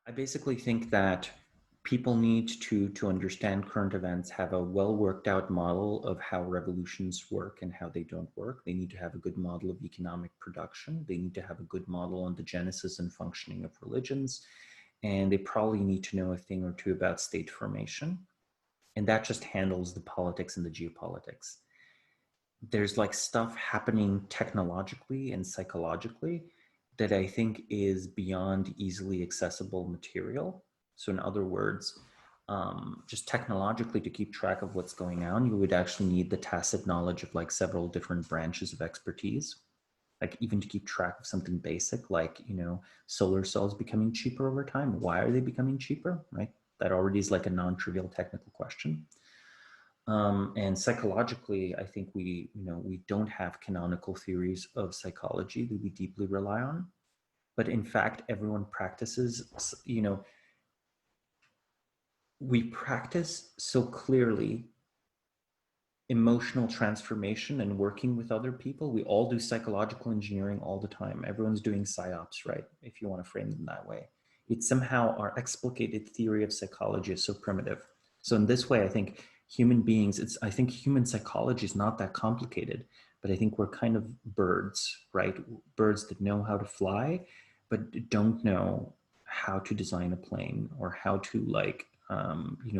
I basically think that people need to understand current events, have a well worked out model of how revolutions work and how they don't work. They need to have a good model of economic production. They need to have a good model on the genesis and functioning of religions. And they probably need to know a thing or two about state formation. And that just handles the politics and the geopolitics. There's like stuff happening technologically and psychologically that I think is beyond easily accessible material. So in other words, just technologically to keep track of what's going on, you would actually need the tacit knowledge of like several different branches of expertise. Like even to keep track of something basic, like, solar cells becoming cheaper over time. Why are they becoming cheaper, right? That already is like a non-trivial technical question. And psychologically, I think we don't have canonical theories of psychology that we deeply rely on. But in fact, everyone practices, we practice so clearly emotional transformation and working with other people. We all do psychological engineering all the time. Everyone's doing psyops, right? If you want to frame them that way. It's somehow our explicated theory of psychology is so primitive. So in this way, I think human beings, I think human psychology is not that complicated, but I think we're kind of birds, right? Birds that know how to fly, but don't know how to design a plane or how to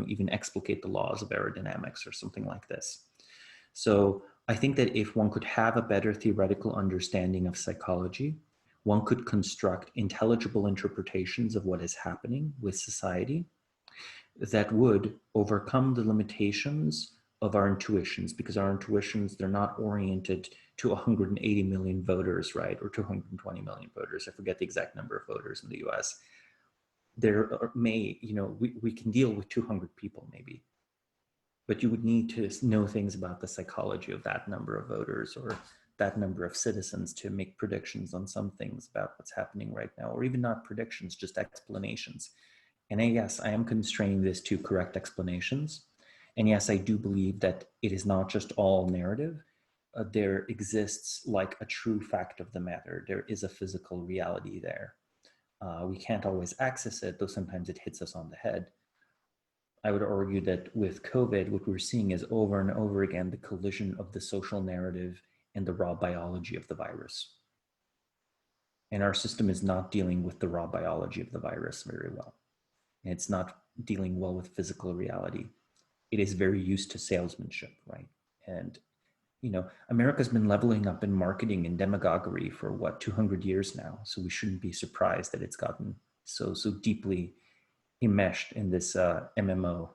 even explicate the laws of aerodynamics or something like this. So I think that if one could have a better theoretical understanding of psychology, one could construct intelligible interpretations of what is happening with society that would overcome the limitations of our intuitions, because our intuitions, they're not oriented to 180 million voters, right? Or 220 million voters. I forget the exact number of voters in the US. There may, we can deal with 200 people maybe, but you would need to know things about the psychology of that number of voters or that number of citizens to make predictions on some things about what's happening right now, or even not predictions, just explanations. And yes, I am constraining this to correct explanations. And yes, I do believe that it is not just all narrative. There exists like a true fact of the matter. There is a physical reality there. We can't always access it, though sometimes it hits us on the head. I would argue that with COVID, what we're seeing is over and over again the collision of the social narrative and the raw biology of the virus. And our system is not dealing with the raw biology of the virus very well. And it's not dealing well with physical reality. It is very used to salesmanship, right? And, America's been leveling up in marketing and demagoguery for 200 years now. So we shouldn't be surprised that it's gotten so deeply enmeshed in this MMO